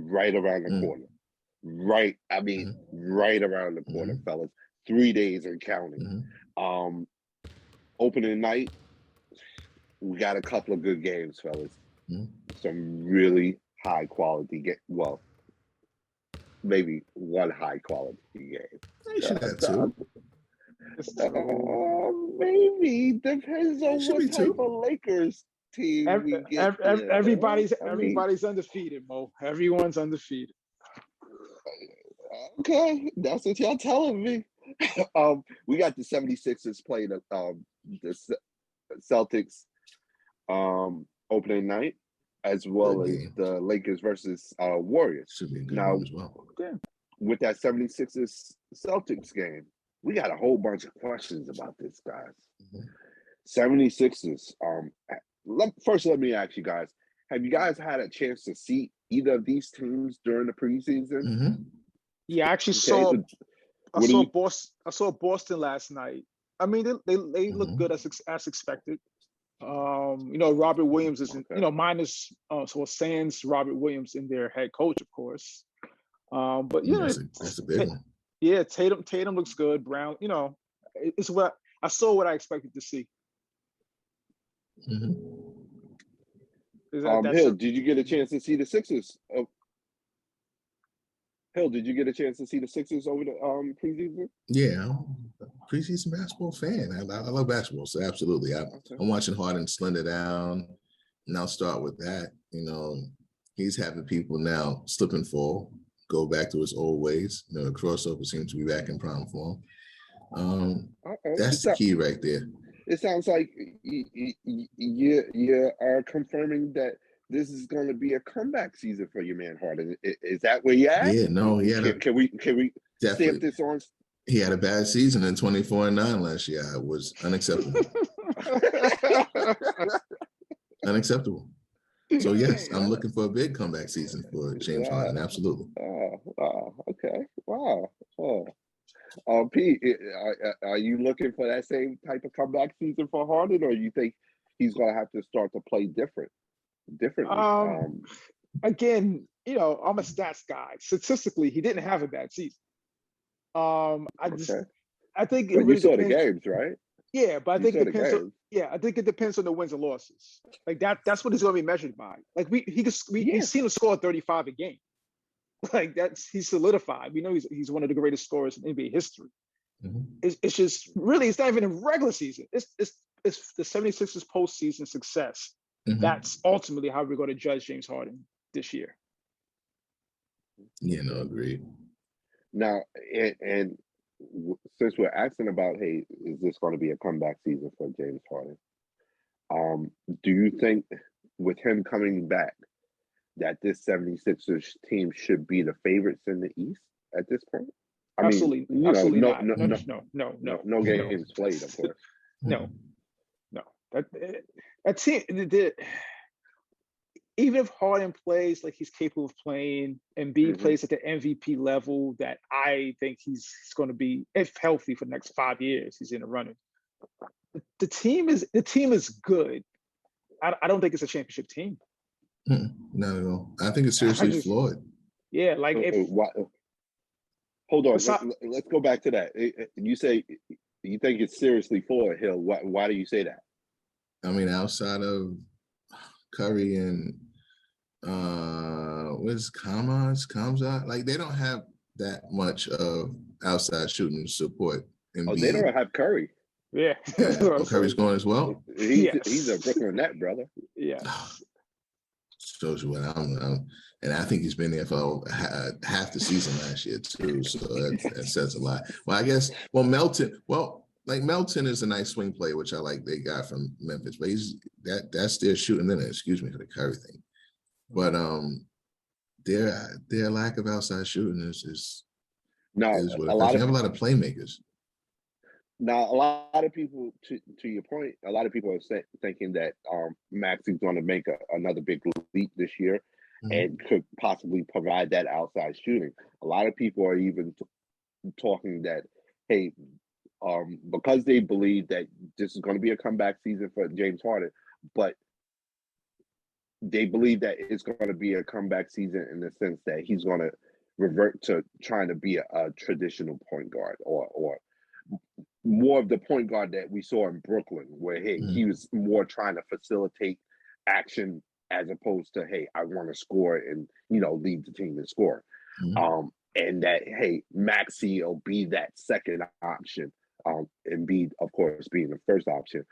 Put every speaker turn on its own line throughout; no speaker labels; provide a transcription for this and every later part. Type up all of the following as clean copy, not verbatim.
right around the corner. Right, I mean, right around the corner, fellas. 3 days and counting. Opening night, we got a couple of good games, fellas. Some really high quality well, maybe one high quality game.
You should have two.
Maybe depends on what type of Lakers team we get.
Everybody's undefeated, Mo. Everyone's undefeated.
Okay, that's what y'all telling me. We got the 76ers playing the Celtics opening night, as well as the Lakers versus Warriors.
Should be a good one as well.
With that 76ers Celtics game, we got a whole bunch of questions about this, guys. 76ers. First, let me ask you guys: have you guys had a chance to see either of these teams during the preseason?
Yeah, I actually saw Boston last night. I mean, they look good as expected. Robert Williams is minus sans Robert Williams in their head coach, of course. But
that's a big one.
Yeah, Tatum looks good. Brown, it's what I saw. What I expected to see.
Hill, did you get a chance to see the Sixers? Hill, did you get a chance to see the Sixers over the preseason?
Yeah, I'm a preseason basketball fan. I love basketball, so absolutely. I'm watching Harden slender down, and I'll start with that. He's having people now slip and fall, go back to his old ways. The crossover seems to be back in prime form. That's the key right there.
It sounds like you are confirming that this is going to be a comeback season for your man Harden. Is that where you're at?
Yeah, no, he had
can we stamp this on?
He had a bad season in 24-9 last year. It was unacceptable. Unacceptable. So yes, I'm looking for a big comeback season for James Harden. Absolutely.
Okay. Wow. Pete, are you looking for that same type of comeback season for Harden, or you think he's going to have to start to play differently?
Again, I'm a stats guy. Statistically, he didn't have a bad season. I think it really
you saw
depends.
the games, right?
Yeah, but I think it depends. I think it depends on the wins and losses. Like that's what he's going to be measured by. Like we've seen him score 35 a game. Like he's solidified. We know he's one of the greatest scorers in NBA history. It's just really, it's not even a regular season. It's the 76ers postseason success. That's ultimately how we're going to judge James Harden this year.
Yeah, no, agreed.
Now, and since we're asking about, hey, is this going to be a comeback season for James Harden? Do you think with him coming back that this 76ers team should be the favorites in the East at this point?
Absolutely not. No
games played, of course.
No. That team, even if Harden plays like he's capable of playing, and Embiid plays at the MVP level that I think he's going to be, if healthy, for the next 5 years, he's in the running. The team is good. I don't think it's a championship team.
Not at all. I think it's seriously flawed.
Yeah, like
hold on. Let's go back to that. You say you think it's seriously flawed, Hill. Why do you say that?
I mean, outside of Curry and what's Kamzat? Like, they don't have that much of outside shooting support.
They don't have Curry.
Yeah.
Curry's going as well.
He's a Brooklyn Net, brother.
Yeah.
Shows you what I'm and I think he's been there for half the season last year too. So that says a lot. Well, I guess Melton is a nice swing player, which I like. They got from Memphis, but that's their shooting in it. Excuse me for the Curry thing, but their lack of outside shooting is what you have a lot of playmakers.
Now, a lot of people, to your point, a lot of people are thinking that Max is going to make another big leap this year and could possibly provide that outside shooting. A lot of people are even talking that, hey, because they believe that this is going to be a comeback season for James Harden, but they believe that it's going to be a comeback season in the sense that he's going to revert to trying to be a traditional point guard or more of the point guard that we saw in Brooklyn, where he was more trying to facilitate action as opposed to, hey, I want to score and lead the team and score. And that, hey, Maxey will be that second option, and be, of course, being the first option.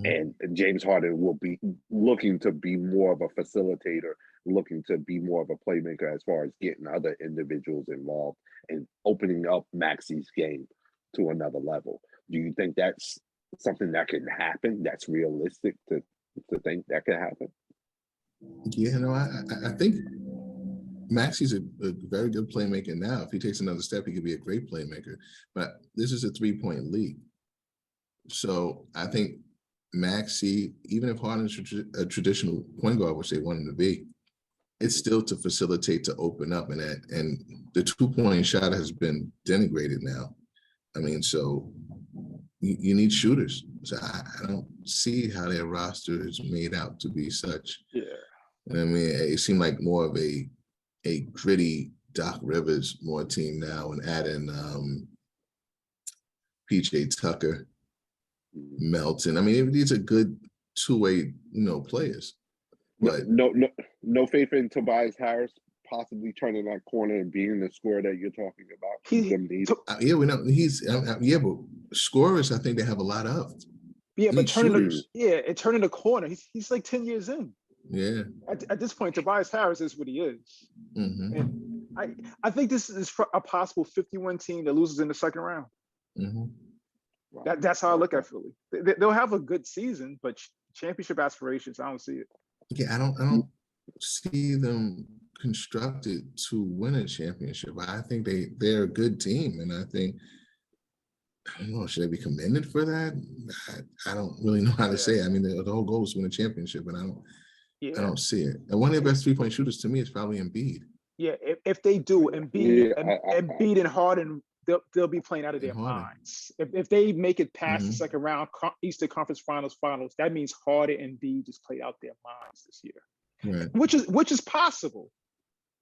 And James Harden will be looking to be more of a facilitator, looking to be more of a playmaker as far as getting other individuals involved and opening up Maxey's game to another level. Do you think that's something that can happen? That's realistic to think that could happen?
Yeah, no, I think Maxey's a very good playmaker now. If he takes another step, he could be a great playmaker. But this is a three-point league. So I think Maxey, even if Harden's a traditional point guard, which they want him to be, it's still to facilitate, to open up, and the two-point shot has been denigrated now. I mean, so you need shooters. So I don't see how their roster is made out to be such.
Yeah.
I mean, it seemed like more of a gritty Doc Rivers more team now, and add in PJ Tucker, Melton. I mean, these are good two-way, players. But
no faith in Tobias Harris possibly turning that corner and being the scorer that you're talking about.
Yeah, we know he's but scorers, I think they have a lot of.
Yeah, but turning the corner, he's like 10 years in.
Yeah.
At this point, Tobias Harris is what he is. And I think this is a possible 51 team that loses in the second round. That's how I look at Philly. They'll have a good season, but championship aspirations, I don't see it.
Yeah, I don't see them constructed to win a championship. I think they're a good team, and I don't know, should they be commended for that? I don't really know how to say it. I mean, the whole goal is to win a championship, and I don't see it. And one of their best three-point shooters to me is probably Embiid.
Yeah, if they do, Embiid and Harden, they'll be playing out of their minds. If they make it past the second round, Eastern Conference Finals, that means Harden and Embiid just played out their minds this year, which is possible.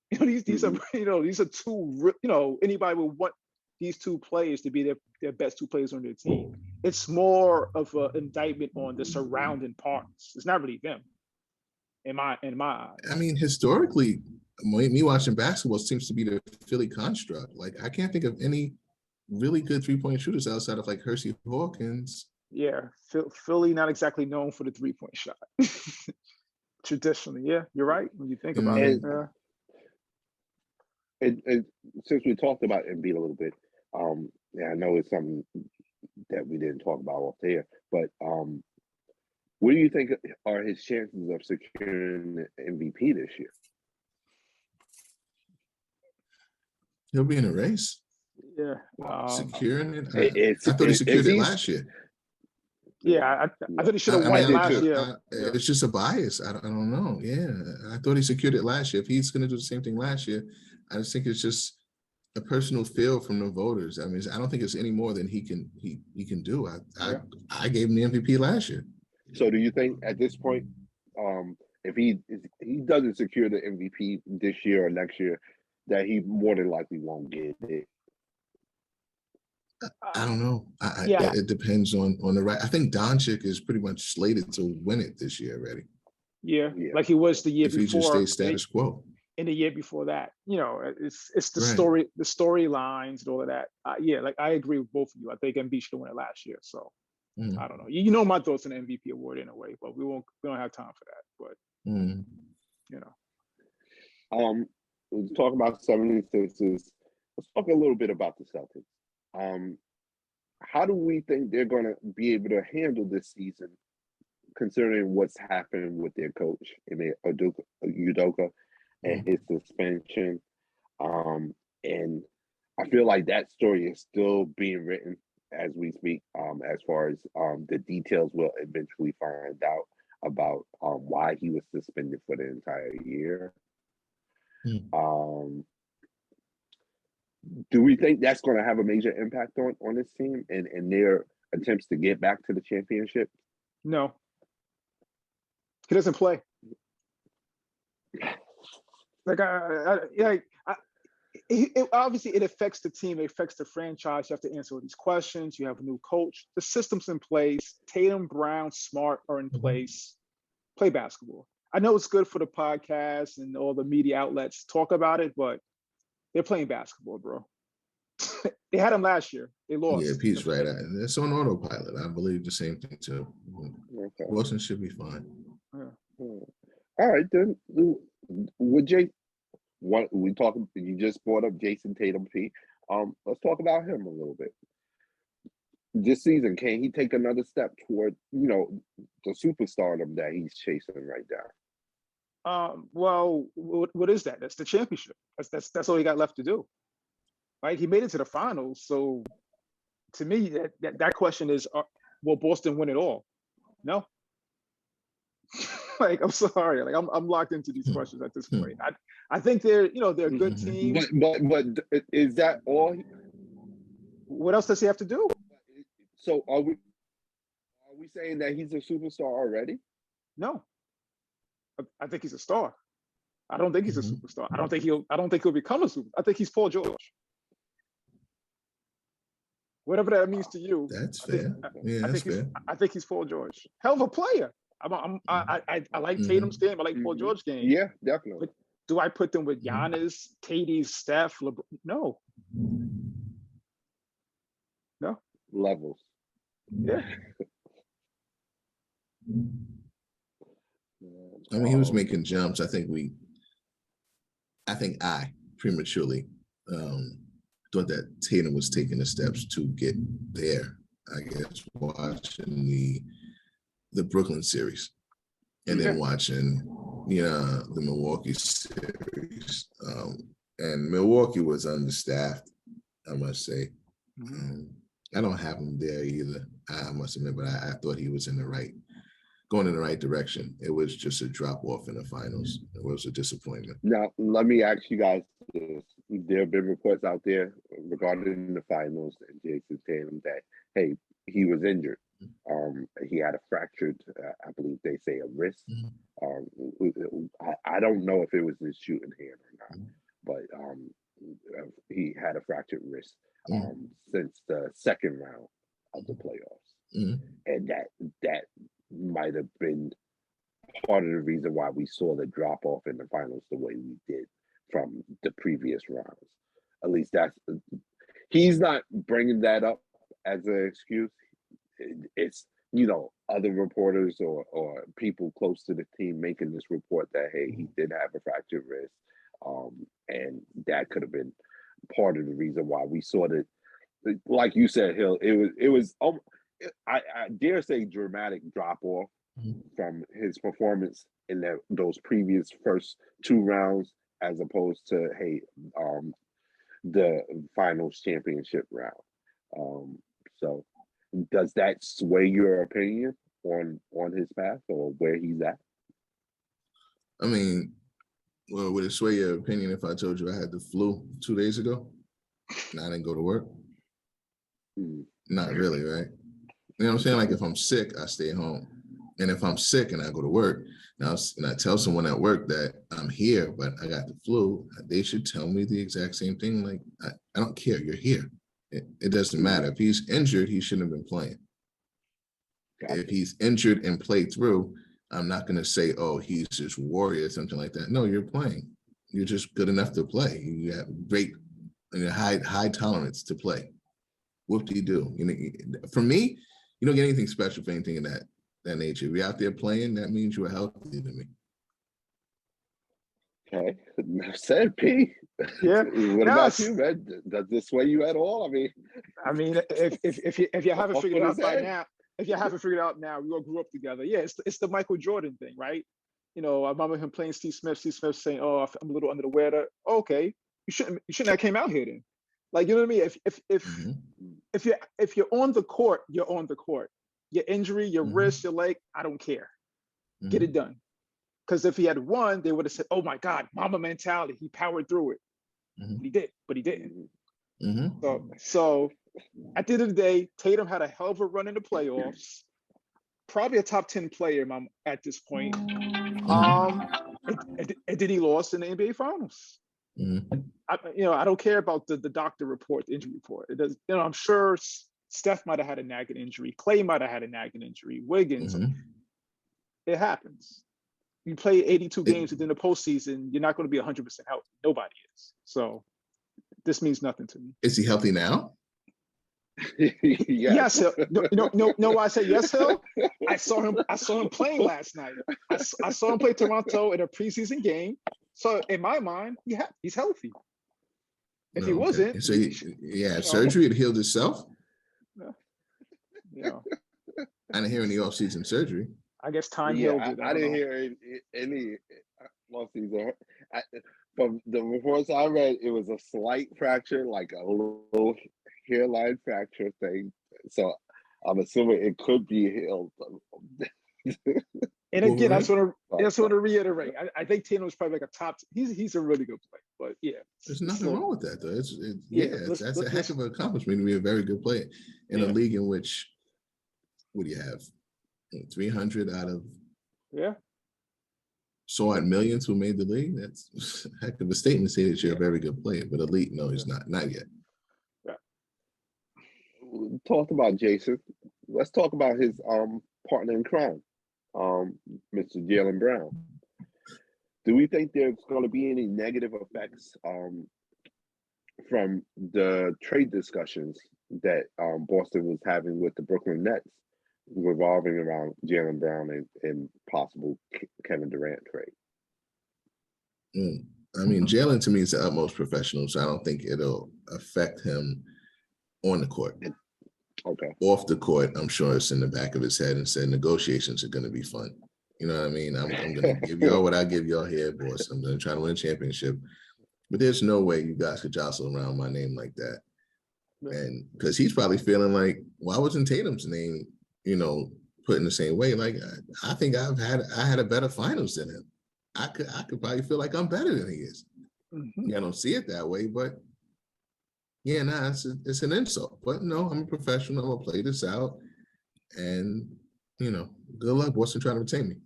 These are these are two. Anybody would want these two players to be their best two players on their team. It's more of an indictment on the surrounding parts. It's not really them. In my eyes.
I mean, historically, me watching basketball seems to be the Philly construct. Like, I can't think of any really good three-point shooters outside of like Hersey Hawkins.
Yeah, Philly not exactly known for the three-point shot. Traditionally, yeah, you're right when you think about it.
And since we talked about Embiid a little bit, I know it's something that we didn't talk about off there, but what do you think are his chances of securing the MVP this year?
He'll be in a race.
Yeah.
Securing it? I thought he secured it last year.
Yeah, I thought he should have won it last year.
It's just a bias. I don't know. Yeah, I thought he secured it last year. If he's going to do the same thing last year, I just think it's just a personal feel from the voters. I mean, I don't think it's any more than he can do. I gave him the MVP last year.
So do you think at this point, if he doesn't secure the MVP this year or next year, that he more than likely won't get it?
I don't know. It depends on the right. I think Doncic is pretty much slated to win it this year already.
Yeah, like he was the year
if
before.
If he just stays status quo.
In the year before that, it's the story, the storylines and all of that. I agree with both of you. I think Embiid should have won it last year. So. I don't know. You know my thoughts on the MVP award in a way, but we don't have time for that. But
we'll talk about 76ers. Let's talk a little bit about the Celtics. How do we think they're going to be able to handle this season, considering what's happened with their coach, Udoka, and his suspension? And I feel like that story is still being written as we speak, as far as the details we'll eventually find out about why he was suspended for the entire year. Do we think that's going to have a major impact on this team and their attempts to get back to the championship?
No. He doesn't play. Like, obviously it affects the team, it affects the franchise. You have to answer all these questions. You have a new coach. The system's in place. Tatum, Brown, Smart are in place. Play basketball. I know it's good for the podcast and all the media outlets talk about it, but they're playing basketball, bro. They had them last year. They lost.
Yeah, Pete's right. It's on autopilot. I believe the same thing too. Okay. Boston should be fine.
Yeah. All right, then. Would what we talking? You just brought up Jason Tatum, P. Let's talk about him a little bit. This season, can he take another step toward the superstardom that he's chasing right now?
Well, what is that? That's the championship. That's all he got left to do. Right? He made it to the finals. So to me, that question is, will Boston win it all? No. Like, I'm sorry. Like, I'm locked into these questions at this point. I think they're a good team.
But is that all?
What else does he have to do?
So are we saying that he's a superstar already?
No. I think he's a star. I don't think he's a superstar. I don't think he'll become a superstar. I think he's Paul George. Whatever that means to you.
That's fair. That's fair.
I think he's Paul George. Hell of a player. I like Tatum's game. I like Paul George's game.
Yeah, definitely.
But do I put them with Giannis, KD, Steph, LeBron? No. No.
Levels.
Yeah.
I mean, he was making jumps. I think I prematurely thought that Tatum was taking the steps to get there. I guess watching the Brooklyn series, and then watching the Milwaukee series. And Milwaukee was understaffed, I must say. I don't have him there either, I must admit, but I thought he was going in the right direction. It was just a drop off in the finals. It was a disappointment.
Now, let me ask you guys this. There have been reports out there regarding the finals and Jason Tatum that, hey, he was injured. He had a fractured, I believe they say, a wrist. I don't know if it was his shooting hand or not, but he had a fractured wrist since the second round of the playoffs, and that might have been part of the reason why we saw the drop off in the finals the way we did from the previous rounds. At least he's not bringing that up as an excuse. It's other reporters or people close to the team making this report that, hey, he did have a fractured wrist, and that could have been part of the reason why we saw that. Like you said, Hill, it was I dare say dramatic drop off from his performance in those previous first two rounds, as opposed to the finals championship round. So does that sway your opinion on his path or where he's at?
I mean, well, would it sway your opinion if I told you I had the flu 2 days ago and I didn't go to work? Not really, right? You know what I'm saying? Like, if I'm sick, I stay home. And if I'm sick and I go to work, and I tell someone at work that I'm here, but I got the flu, they should tell me the exact same thing. Like, I don't care. You're here. It doesn't matter. If he's injured, he shouldn't have been playing. If he's injured and played through, I'm not going to say, oh, he's just warrior or something like that. No, you're playing. You're just good enough to play. You have great, high tolerance to play. Whoop-de-doo. For me, you don't get anything special for anything in that nature. If you're out there playing, that means you are healthy to me.
Okay, said P.
Yeah.
What about you, man? Does this sway you at all?
I mean, if you haven't figured it out by now, if you haven't figured it out now, we all grew up together. Yeah, it's the Michael Jordan thing, right? I remember him playing Steve Smith. Steve Smith saying, "Oh, I'm a little under the weather." Okay, you shouldn't have came out here then. Like, you know what I mean? If you're on the court, you're on the court. Your injury, your wrist, your leg, I don't care. Get it done. Because if he had won, they would have said, "Oh my God, Mamba mentality. He powered through it." He did, but he didn't. So at the end of the day, Tatum had a hell of a run in the playoffs. Probably a top 10 player at this point. and then he lost in the NBA Finals.
Mm-hmm.
I don't care about the doctor report, the injury report. It does. I'm sure Steph might have had a nagging injury. Clay might have had a nagging injury. Wiggins.
Mm-hmm.
It happens. You play 82 games within the postseason, you're not going to be 100% healthy. Nobody is. So this means nothing to me.
Is he healthy now?
Yes, Hill. No, why I say yes, Hill? I saw him playing last night. I saw him play Toronto in a preseason game. So in my mind, he's healthy. If he wasn't,
so he had surgery, it healed itself.
Yeah.
I didn't hear any off-season surgery.
I guess time healed it.
I didn't hear any off-season. From the reports I read, it was a slight fracture, like a little hairline fracture thing. So I'm assuming it could be healed.
And again, I just want to reiterate. I think Tatum's probably like a top. He's a really good player, but yeah,
there's nothing wrong with that though. That's a heck of an accomplishment to be a very good player in a league in which, what do you have, 300 out of so odd millions who made the league? That's a heck of a statement to say that you're a very good player, but elite, no, he's not yet.
We talked about Jason. Let's talk about his partner in crime, Mr. Jaylen Brown. Do we think there's going to be any negative effects from the trade discussions that Boston was having with the Brooklyn Nets revolving around Jaylen Brown and possible Kevin Durant trade?
I mean, Jaylen to me is the utmost professional, so I don't think it'll affect him on the court.
Okay.
Off the court, I'm sure it's in the back of his head and said negotiations are going to be fun. You know what I mean? I'm going to give y'all what I give y'all here, boss. I'm going to try to win a championship. But there's no way you guys could jostle around my name like that. And because he's probably feeling like, why wasn't Tatum's name, put in the same way? Like, I think I had a better finals than him. I could probably feel like I'm better than he is.
Mm-hmm.
I don't see it that way, but yeah, it's an insult. But no, I'm a professional. I'm gonna play this out, and good luck, Boston, trying to retain me.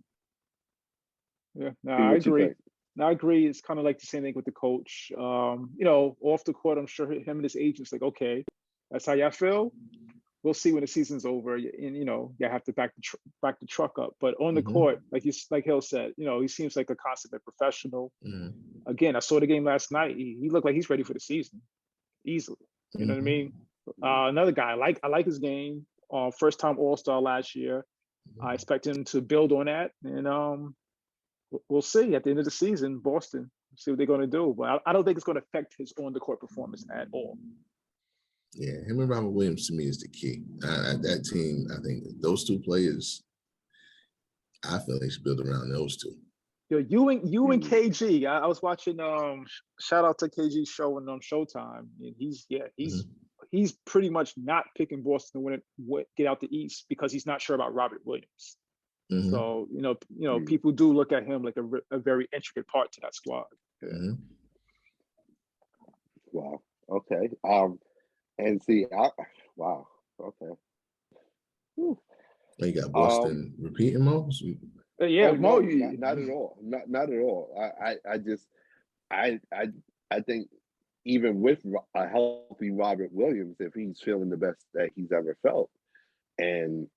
Yeah, no, I agree. No, I agree. It's kind of like the same thing with the coach. Off the court, I'm sure him and his agents like, okay, that's how y'all feel. We'll see when the season's over, and you have to back the truck up. But on the court, like Hill said, he seems like a consummate professional.
Mm-hmm.
Again, I saw the game last night. He looked like he's ready for the season, easily. You know what I mean? Another guy, I like his game. First time All-Star last year. I expect him to build on that, and we'll see at the end of the season, Boston, see what they're going to do. But I don't think it's going to affect his on-the-court performance at all.
Yeah, him and Robert Williams to me is the key. That team, I think those two players, I feel they should build around those two.
You and KG. I was watching. Shout out to KG's show on Showtime. And he's pretty much not picking Boston to win it, get out the East because he's not sure about Robert Williams.
Mm-hmm.
So people do look at him like a very intricate part to that squad. Yeah.
Mm-hmm.
Wow. Okay. And see, wow. Okay.
Whew. You got Boston repeating Mo?
Yeah, Mo.
Not at all. Not at all. I think even with a healthy Robert Williams, if he's feeling the best that he's ever felt, and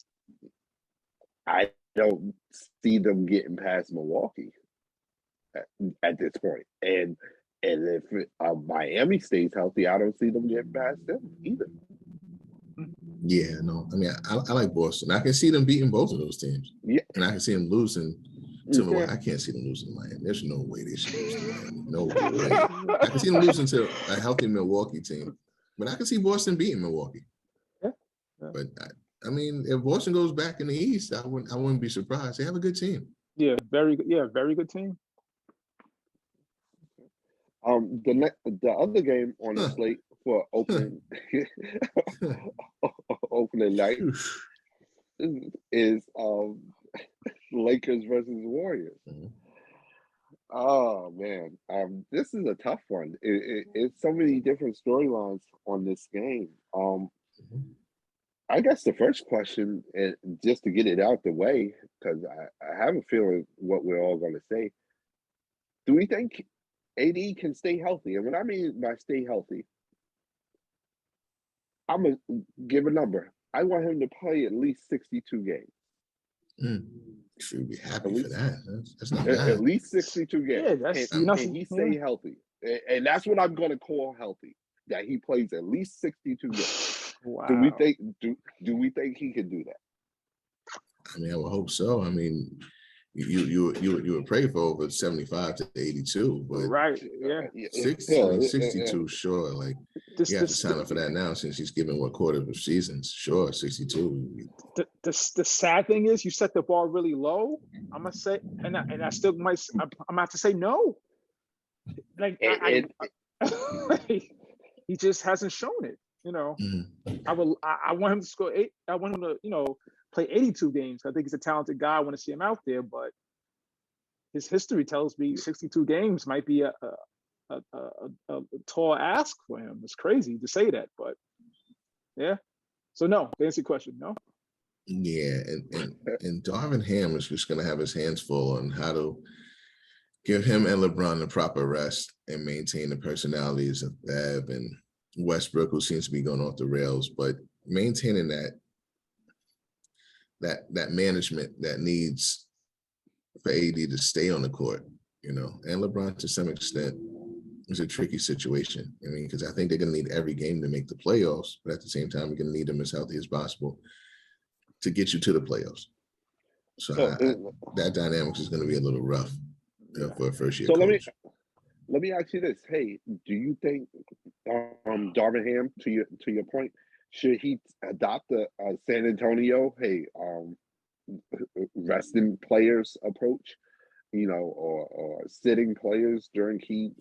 I don't see them getting past Milwaukee at this point. And if Miami stays healthy, I don't see them getting past them either.
Yeah, no. I mean, I like Boston. I can see them beating both of those teams.
Yeah.
And I can see them losing to Milwaukee. I can't see them losing to Miami. There's no way they should lose to Miami. No way. I can see them losing to a healthy Milwaukee team. But I can see Boston beating Milwaukee.
Yeah.
But I mean, if Boston goes back in the East, I wouldn't be surprised. They have a good team.
Yeah, very good. Yeah, very good team.
The other game on the slate for opening night is Lakers versus Warriors.
Mm-hmm.
Oh man, this is a tough one. It's so many different storylines on this game. I guess the first question, and just to get it out the way, because I have a feeling what we're all going to say, Do we think AD can stay healthy? And what I mean by stay healthy, I'm gonna give a number. I want him to play at least 62 games.
Should be happy for that. That's not bad.
At least 62 games.
Yeah, that's
can he stay healthy? And that's what I'm gonna call healthy. That he plays at least 62 games.
Wow.
Do we think he can do that?
I mean, I would hope so. I mean, you would pray for over 75 to 82, but
right, yeah,
62, sure. Like you have to sign up for that now since he's given what quarter of seasons. Sure, 62.
The sad thing is you set the bar really low. I'm gonna say, and I still might. I'm gonna have to say no. Like he just hasn't shown it. You know, I want him to score 8. I want him to play 82 games. I think he's a talented guy. I want to see him out there, but his history tells me 62 games might be a tall ask for him. It's crazy to say that, but yeah. So no, to answer your question, no.
Yeah, and Darvin Ham is just going to have his hands full on how to give him and LeBron the proper rest and maintain the personalities of Bev and Westbrook, who seems to be going off the rails, but maintaining that management that needs for AD to stay on the court, and LeBron to some extent is a tricky situation. I mean, because I think they're going to need every game to make the playoffs, but at the same time, we're going to need them as healthy as possible to get you to the playoffs. So that dynamics is going to be a little rough for a first year coach.
Let me ask you this. Hey, do you think Darvin Ham, to your point, should he adopt the San Antonio, resting players approach, or sitting players during key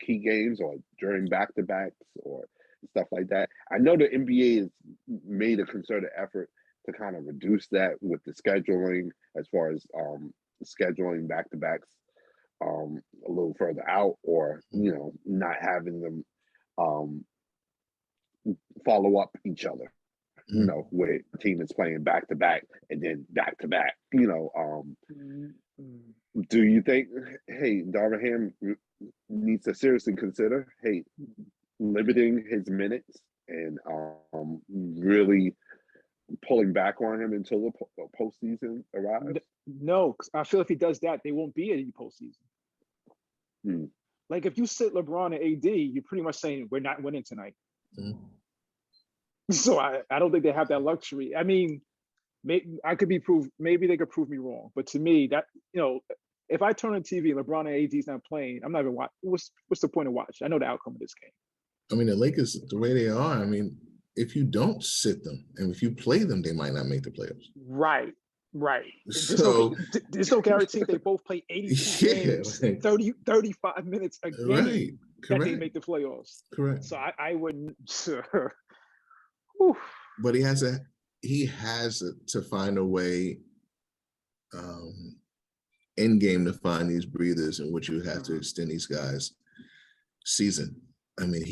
games or during back-to-backs or stuff like that? I know the NBA has made a concerted effort to kind of reduce that with the scheduling, as far as scheduling back-to-backs a little further out, or not having them follow up each other, where a team is playing back to back and then back to back. Do you think, Darvin Ham needs to seriously consider, limiting his minutes and really pulling back on him until the postseason arrives?
No, because I feel if he does that, they won't be any postseason. Like if you sit LeBron and AD, you're pretty much saying we're not winning tonight. So I don't think they have that luxury. I mean, maybe maybe they could prove me wrong, but to me, that if I turn on TV and LeBron and AD's not playing, I'm not even watching. What's the point of watching? I know the outcome of this game.
I mean, the Lakers, the way they are, I mean, if you don't sit them and if you play them, they might not make the playoffs.
Right.
So
there's no guarantee they both play 82 games, 35 minutes a game,
right.
that they make the playoffs.
Correct.
So I wouldn't.
But he has to find a way in game to find these breathers in which you have to extend these guys' season. I mean,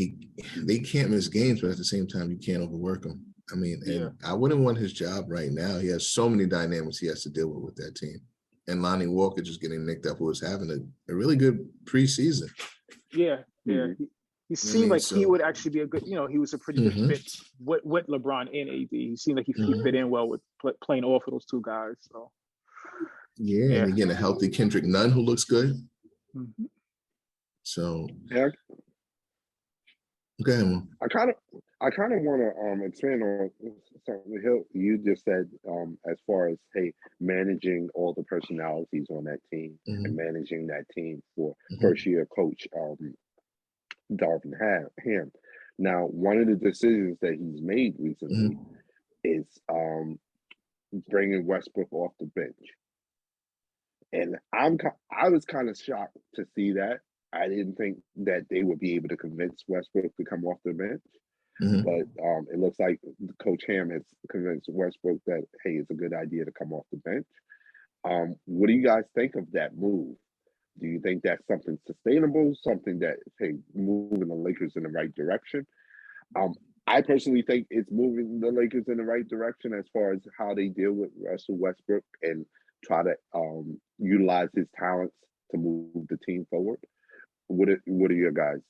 they can't miss games, but at the same time, you can't overwork them. I mean, and I wouldn't want his job right now. He has so many dynamics he has to deal with that team. And Lonnie Walker just getting nicked up, who was having a really good preseason.
Yeah. He seemed like he would actually be a good, he was a pretty good fit with LeBron and AD. He seemed like he fit in well with playing off of those two guys. So
and again, a healthy Kendrick Nunn who looks good. So go ahead, man.
I kind of want to expand on something you just said, as far as managing all the personalities on that team and managing that team for first year coach Darvin Ham. Now, one of the decisions that he's made recently is bringing Westbrook off the bench, and I was kind of shocked to see that. I didn't think that they would be able to convince Westbrook to come off the bench, but it looks like Coach Ham has convinced Westbrook that it's a good idea to come off the bench. What do you guys think of that move? Do you think that's something sustainable, something that, moving the Lakers in the right direction? I personally think it's moving the Lakers in the right direction as far as how they deal with Russell Westbrook and try to utilize his talents to move the team forward. What are your guys'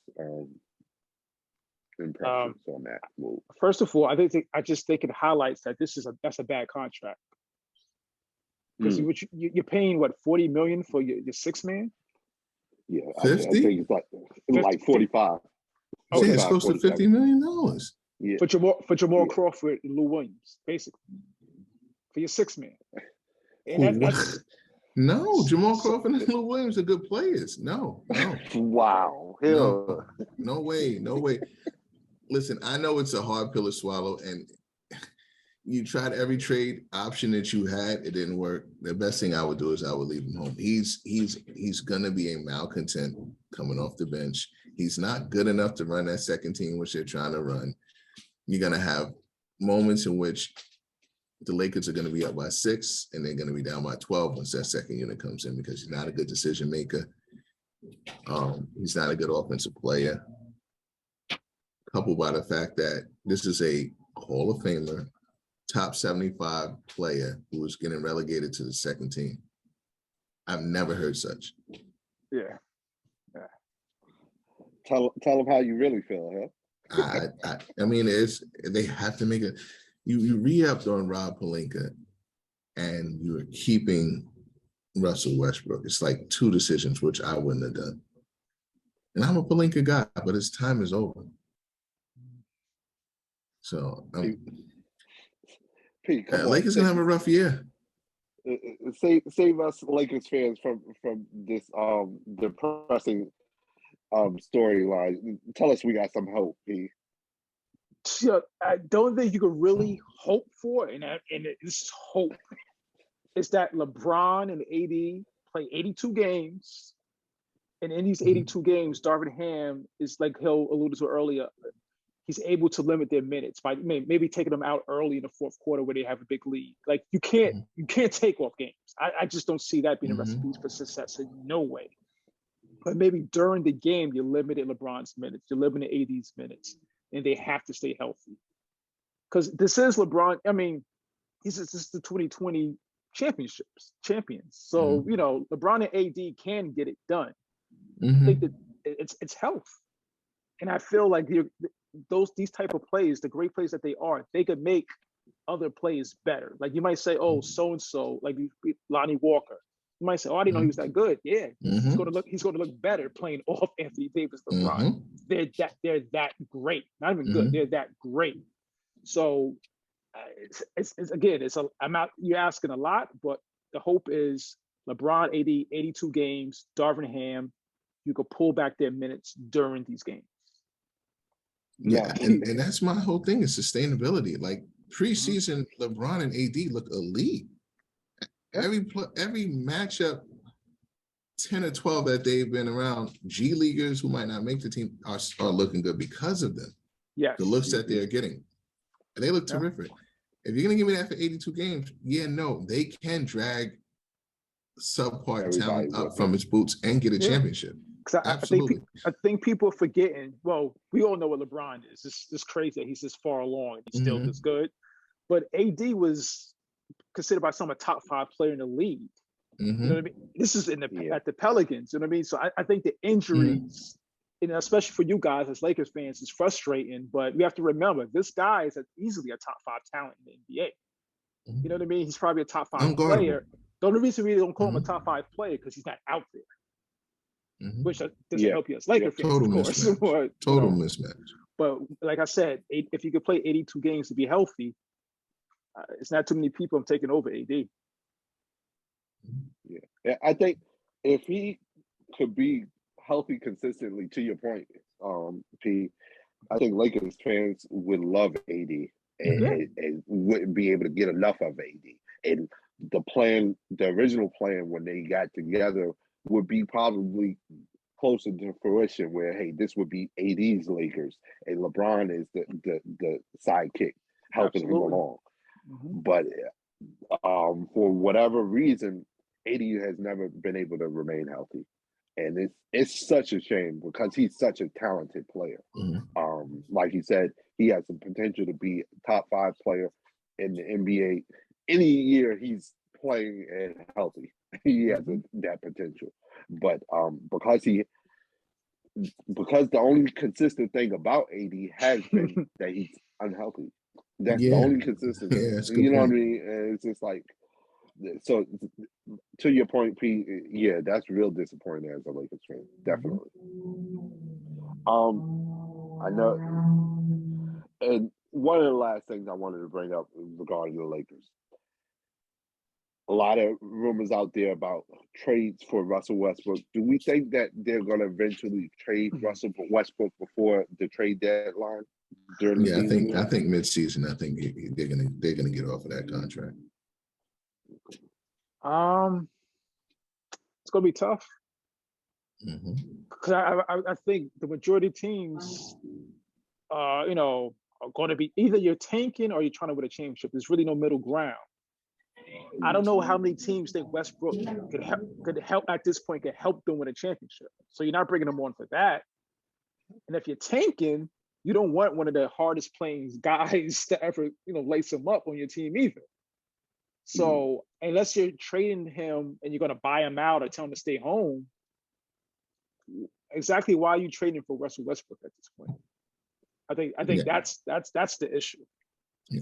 impressions on that move?
First of all, I just think it highlights that that's a bad contract. Because you're paying what, $40 million for your six man?
Yeah, I think it's like 45.
Okay, it's close to $50 million.
Yeah. For Jamal Crawford and Lou Williams, basically, for your six man. And
no, Jamal Crawford and Lou Williams are good players. No.
Wow.
No way. Listen, I know it's a hard pill to swallow, and you tried every trade option that you had. It didn't work. The best thing I would do is I would leave him home. He's gonna be a malcontent coming off the bench. He's not good enough to run that second team, which they're trying to run. You're gonna have moments in which the Lakers are gonna be up by 6 and they're gonna be down by 12 once that second unit comes in, because he's not a good decision maker. He's not a good offensive player. Coupled by the fact that this is a Hall of Famer, top 75 player who was getting relegated to the second team. I've never heard such.
Yeah.
Tell them how you really feel,
huh? I mean, they have to make it. You re-upped on Rob Pelinka, and you're keeping Russell Westbrook. It's like two decisions which I wouldn't have done. And I'm a Pelinka guy, but his time is over. So Lakers gonna have a rough year.
Save us Lakers fans from this depressing storyline. Tell us we got some hope, P.
Yeah, I don't think you could really hope for, and this is hope, is that LeBron and AD play 82 games, and in these 82 games, Darvin Ham is, like Hill alluded to earlier, he's able to limit their minutes by maybe taking them out early in the fourth quarter where they have a big lead. Like you can't take off games. I just don't see that being a recipe for success in no way. But maybe during the game, you limited LeBron's minutes, you limited AD's minutes, and they have to stay healthy. Because this is LeBron. I mean, this is the 2020 champions. So LeBron and AD can get it done. I think that it's health, and I feel like these type of plays, the great plays that they could make other plays better. Like you might say, oh, so and so, like Lonnie Walker. You might say, oh, I didn't know he was that good. Yeah, he's going to look better playing off Anthony Davis, LeBron. They're that great. Not even good. They're that great. So you're asking a lot, but the hope is LeBron 82 games, Darvin Ham, you could pull back their minutes during these games.
Yeah, and that's my whole thing is sustainability. Like preseason, LeBron and AD look elite. Every matchup, 10 or 12 that they've been around, G Leaguers who might not make the team are looking good because of them.
Yeah,
the looks that they're getting, and they look terrific. If you're gonna give me that for 82 games, they can drag subpar talent up from his boots and get a championship. Absolutely.
I think people are forgetting. Well, we all know what LeBron is. It's crazy that he's this far along and he's still this good. But AD was considered by some a top 5 player in the league. You know what I mean? This is at the Pelicans. You know what I mean? So I think the injuries, especially for you guys as Lakers fans, is frustrating. But we have to remember this guy is easily a top 5 talent in the NBA. You know what I mean? He's probably a top 5 player. The only reason we don't call him a top 5 player because he's not out there. Which doesn't help you as Lakers fans,
total
of course.
Mismatch. Total mismatch.
But like I said, if you could play 82 games to be healthy, it's not too many people taking over AD.
Yeah, I think if he could be healthy consistently, to your point, P, I think Lakers fans would love AD and wouldn't be able to get enough of AD. And the original plan when they got together would be probably closer to fruition where, hey, this would be AD's Lakers and LeBron is the sidekick helping him along. But for whatever reason, AD has never been able to remain healthy. And it's such a shame because he's such a talented player. Like you said, he has the potential to be a top 5 player in the NBA. Any year he's playing and healthy, he has that potential. But because the only consistent thing about AD has been that he's unhealthy. That's the only consistent.
Yeah, that's a good
you know
point.
what I mean? And it's just like, so to your point, Pete. Yeah, that's real disappointing as a Lakers fan. Definitely. I know. And one of the last things I wanted to bring up regarding the Lakers. A lot of rumors out there about trades for Russell Westbrook. Do we think that they're going to eventually trade Russell Westbrook before the trade deadline during the season?
I think mid-season. I think they're gonna get off of that contract.
It's gonna be tough
because
I think the majority of teams, are going to be either you're tanking or you're trying to win a championship. There's really no middle ground. I don't know how many teams think Westbrook could help at this point, could help them win a championship. So you're not bringing them on for that. And if you're tanking, you don't want one of the hardest playing guys to ever, lace him up on your team either. So unless you're trading him and you're going to buy him out or tell him to stay home, exactly why are you trading for Russell Westbrook at this point? I think that's the issue.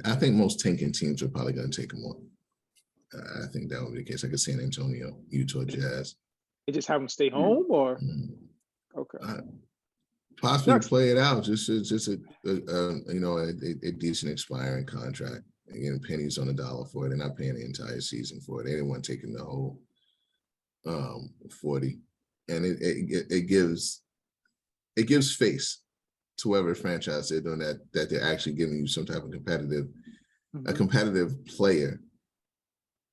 I think most tanking teams are probably going to take him on. I think that would be the case. Like a San Antonio, Utah Jazz.
They just have him stay home, or okay,
possibly play it out. Just a decent expiring contract. Again, pennies on the dollar for it. They're not paying the entire season for it. They didn't want taking the whole 40, and it gives face to whoever franchise they're doing that they're actually giving you some type of a competitive player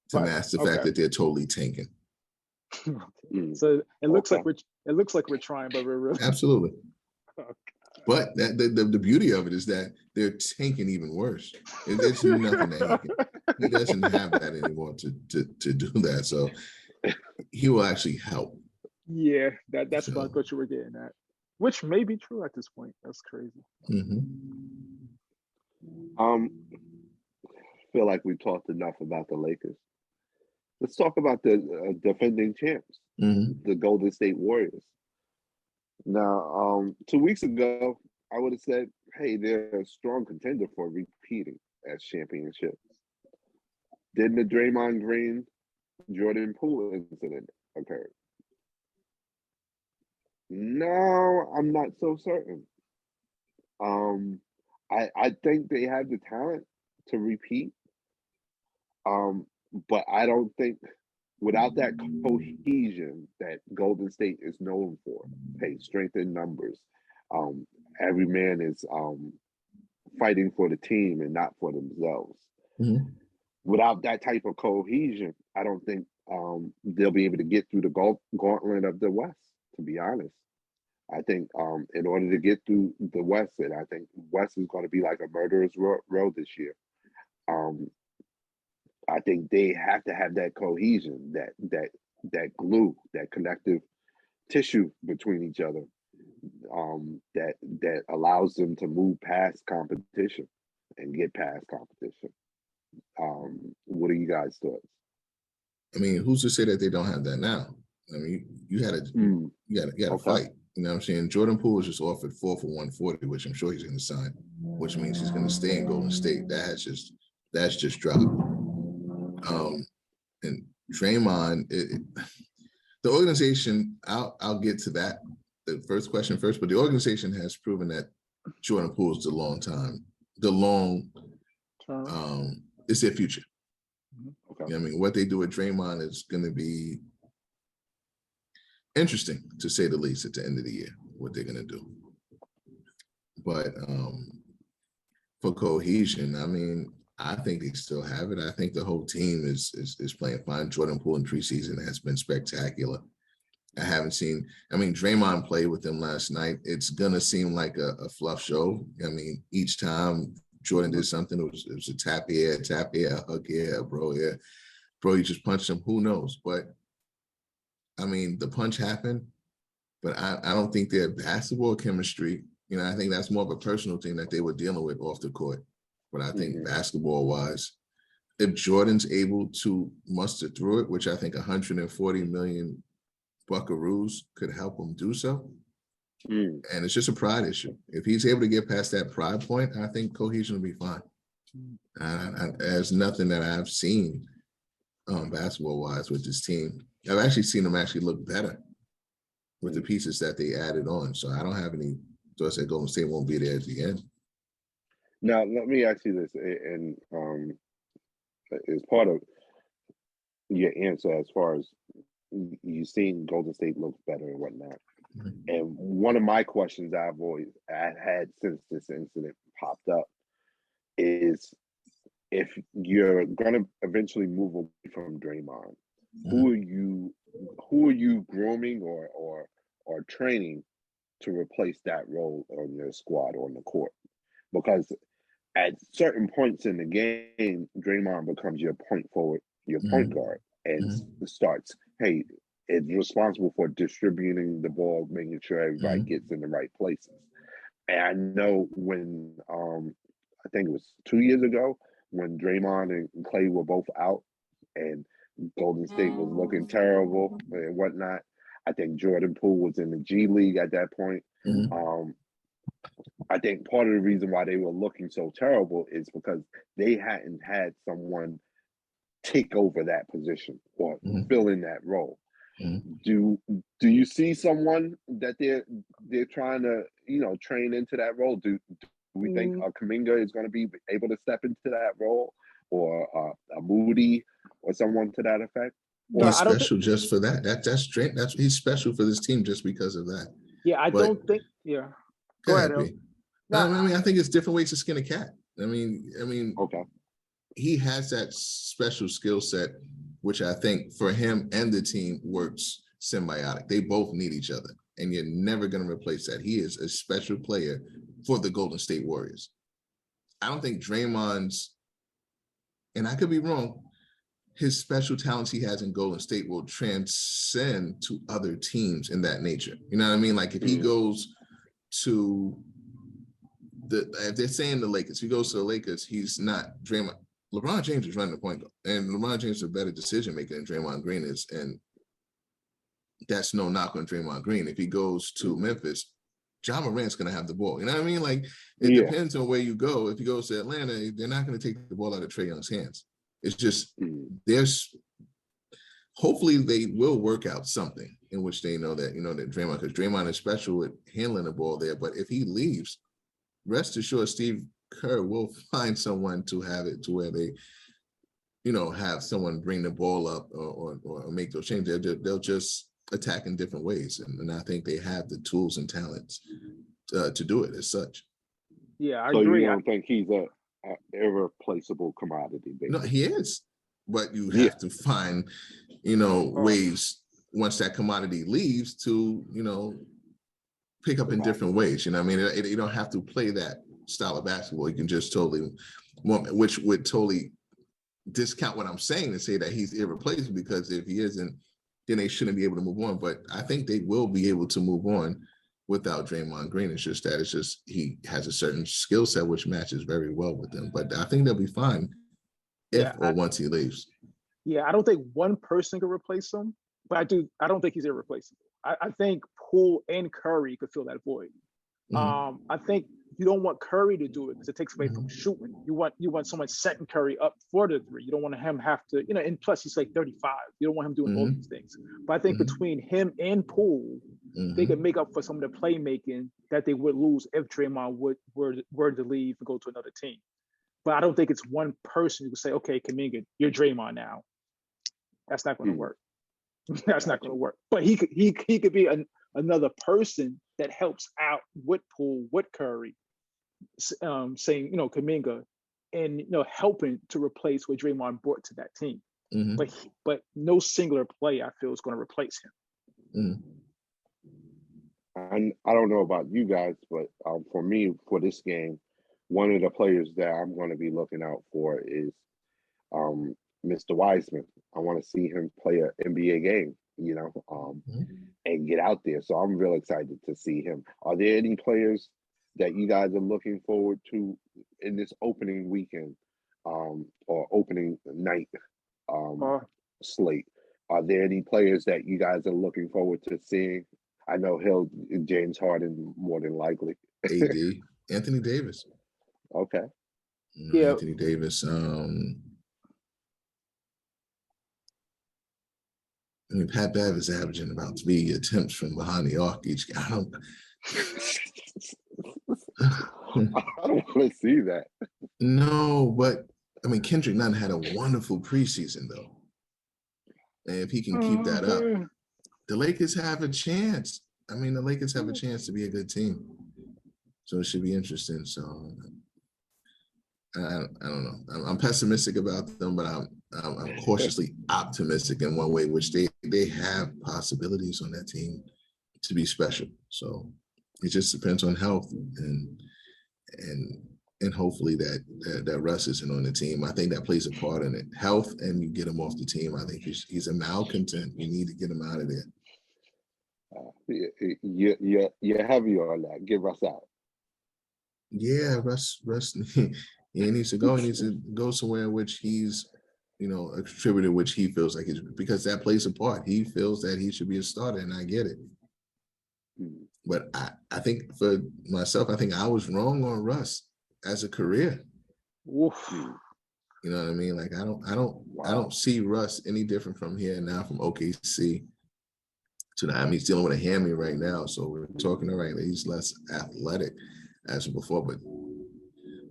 to mask the fact that they're totally tanking.
So it looks like we're trying, but we're really
absolutely. But the beauty of it is that they're tanking even worse. There's nothing that he doesn't have that anymore to do that. So he will actually help.
Yeah, that's what I thought you were getting at, which may be true at this point. That's crazy.
I feel like we talked enough about the Lakers. Let's talk about the defending champs, the Golden State Warriors. Now, 2 weeks ago, I would have said, hey, they're a strong contender for repeating as championships. Then the Draymond Green, Jordan Poole incident occurred. No, I'm not so certain. I think they have the talent to repeat. But I don't think without that cohesion that Golden State is known for, hey, strength in numbers. Every man is fighting for the team and not for themselves. Without that type of cohesion, I don't think they'll be able to get through the gauntlet of the West, to be honest. I think in order to get through the West, and I think West is going to be like a murderer's row this year. I think they have to have that cohesion, that glue, that connective tissue between each other, that allows them to move past competition and get past competition. What are you guys' thoughts?
I mean, who's to say that they don't have that now? I mean, you had a fight. You know what I'm saying? Jordan Poole was just offered 4 for 140, which I'm sure he's going to sign, which means he's going to stay in Golden State. That's just dropped. And Draymond, the organization, I'll get to that, the first question first, but the organization has proven that Jordan Poole is it's their future. Okay. You know what I mean, what they do with Draymond is going to be interesting, to say the least, at the end of the year, what they're going to do. But for cohesion, I mean, I think they still have it. I think the whole team is playing fine. Jordan Poole in preseason has been spectacular. I haven't seen, Draymond played with them last night. It's going to seem like a fluff show. I mean, each time Jordan did something, it was a tap here, a hug here, a bro here. Bro, you just punched him. Who knows? But, the punch happened, but I don't think their basketball chemistry, I think that's more of a personal thing that they were dealing with off the court. But I think basketball-wise, if Jordan's able to muster through it, which I think $140 million Buckaroos could help him do so. And it's just a pride issue. If he's able to get past that pride point, I think cohesion will be fine. There's nothing that I've seen basketball-wise with this team. I've actually seen them actually look better with the pieces that they added on. So I don't have any thoughts that Golden State won't be there at the end.
Now, let me ask you this, and as part of your answer, as far as you've seen Golden State look better and whatnot. And one of my questions I've had since this incident popped up is, if you're going to eventually move away from Draymond, who are you grooming or training to replace that role on your squad on the court? Because at certain points in the game, Draymond becomes your point forward, your point guard, and starts, hey, is responsible for distributing the ball, making sure everybody gets in the right places. And I know when I think it was 2 years ago when Draymond and Clay were both out and Golden State was looking terrible and whatnot. I think Jordan Poole was in the G League at that point. I think part of the reason why they were looking so terrible is because they hadn't had someone take over that position or fill in that role. Do you see someone that they're trying to train into that role? Do we think Kuminga is going to be able to step into that role, or a Moody or someone to that effect?
Or he's special just for that. That's he's special for this team just because of that.
Yeah, I don't think. Yeah, go ahead.
No, I mean, I think it's different ways to skin a cat. I mean,
okay.
He has that special skill set, which I think for him and the team works symbiotic. They both need each other, and you're never going to replace that. He is a special player for the Golden State Warriors. I don't think Draymond's, and I could be wrong, his special talents he has in Golden State will transcend to other teams in that nature. You know what I mean? Like if he goes to if they're saying the Lakers, if he goes to the Lakers, he's not Draymond. LeBron James is running the point guard, and LeBron James is a better decision maker than Draymond Green is, and that's no knock on Draymond Green. If he goes to Memphis, Ja Morant's going to have the ball. You know what I mean? Like it depends on where you go. If he goes to Atlanta, they're not going to take the ball out of Trae Young's hands. It's just hopefully they will work out something in which they know that that Draymond, because Draymond is special with handling the ball there. But if he leaves, rest assured, Steve Kerr will find someone to have it to where they, have someone bring the ball up or make those changes. They'll just attack in different ways, and I think they have the tools and talents to do it as such.
Yeah, I agree.
You don't think he's a irreplaceable commodity? Basically.
No, he is, but you have to find, ways once that commodity leaves to, pick up in different ways. You know what I mean? You don't have to play that style of basketball. You can just which would totally discount what I'm saying and say that he's irreplaceable, because if he isn't, then they shouldn't be able to move on. But I think they will be able to move on without Draymond Green. It's just he has a certain skill set which matches very well with them. But I think they'll be fine once he leaves.
Yeah, I don't think one person could replace him, but I don't think he's irreplaceable. I think Poole and Curry could fill that void. I think you don't want Curry to do it because it takes away from shooting. You want someone setting Curry up for the three. You don't want him have to, and plus he's like 35. You don't want him doing both these things. But I think between him and Poole, they could make up for some of the playmaking that they would lose if Draymond were to leave and go to another team. But I don't think it's one person who could say, okay, Kuminga, you're Draymond now. That's not going to work. That's not going to work. But he could be another person that helps out with Poole, with Curry, saying, Kuminga, and helping to replace what Draymond brought to that team. But no singular player I feel is going to replace him.
And I don't know about you guys, but for me, for this game, one of the players that I'm going to be looking out for is Mr. Wiseman. I want to see him play an NBA game, and get out there. So I'm real excited to see him. Are there any players that you guys are looking forward to in this opening weekend or opening night slate Are there any players that you guys are looking forward to seeing? I know James Harden more than likely.
AD, Anthony Davis.
Okay.
Yeah.
Anthony Davis. I mean, Pat Bev is averaging about 3 attempts from behind the arc each game.
I don't want to see that.
No, but I mean, Kendrick Nunn had a wonderful preseason, though. And if he can keep that up, the Lakers have a chance. I mean, the Lakers have a chance to be a good team. So it should be interesting. So I don't know. I'm pessimistic about them, but I'm cautiously optimistic in one way, which they have possibilities on that team to be special. So it just depends on health and hopefully that Russ isn't on the team. I think that plays a part in it. Health, and you get him off the team. I think he's a malcontent. We need to get him out of there.
You're heavy on that. Get Russ out.
Yeah, Russ. He needs to go. He needs to go somewhere in which he's, a contributor, which he feels like he's, because that plays a part. He feels that he should be a starter, and I get it. But I think for myself, I think I was wrong on Russ as a career.
Oof.
You know what I mean? Like I don't see Russ any different from here now from OKC to now. I mean, he's dealing with a hammy right now, so we're talking right. He's less athletic as before, but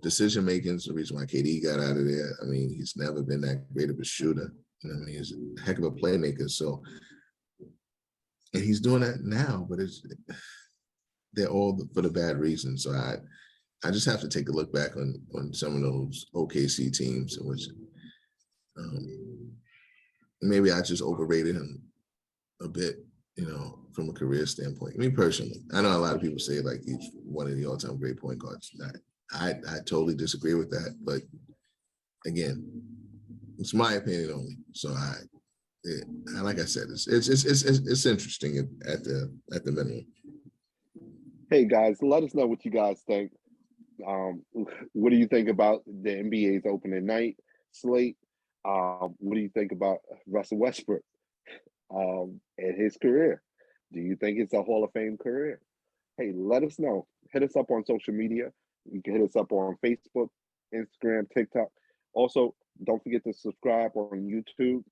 decision making is the reason why KD got out of there. I mean, he's never been that great of a shooter. I mean, he's a heck of a playmaker. So, and he's doing that now, but they're all for the bad reasons. So I just have to take a look back on some of those OKC teams in which maybe I just overrated him a bit, from a career standpoint. Me personally, I know a lot of people say like he's one of the all-time great point guards. I totally disagree with that, but again, it's my opinion only. So like I said, it's interesting at the minimum.
Hey guys, let us know what you guys think. What do you think about the NBA's opening night slate? What do you think about Russell Westbrook and his career? Do you think it's a Hall of Fame career? Hey, let us know. Hit us up on social media. You can hit us up on Facebook, Instagram, TikTok. Also, don't forget to subscribe on YouTube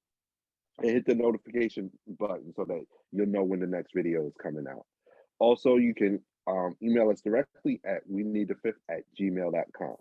and hit the notification button so that you'll know when the next video is coming out. Also, you can email us directly at weneedthefifth@gmail.com.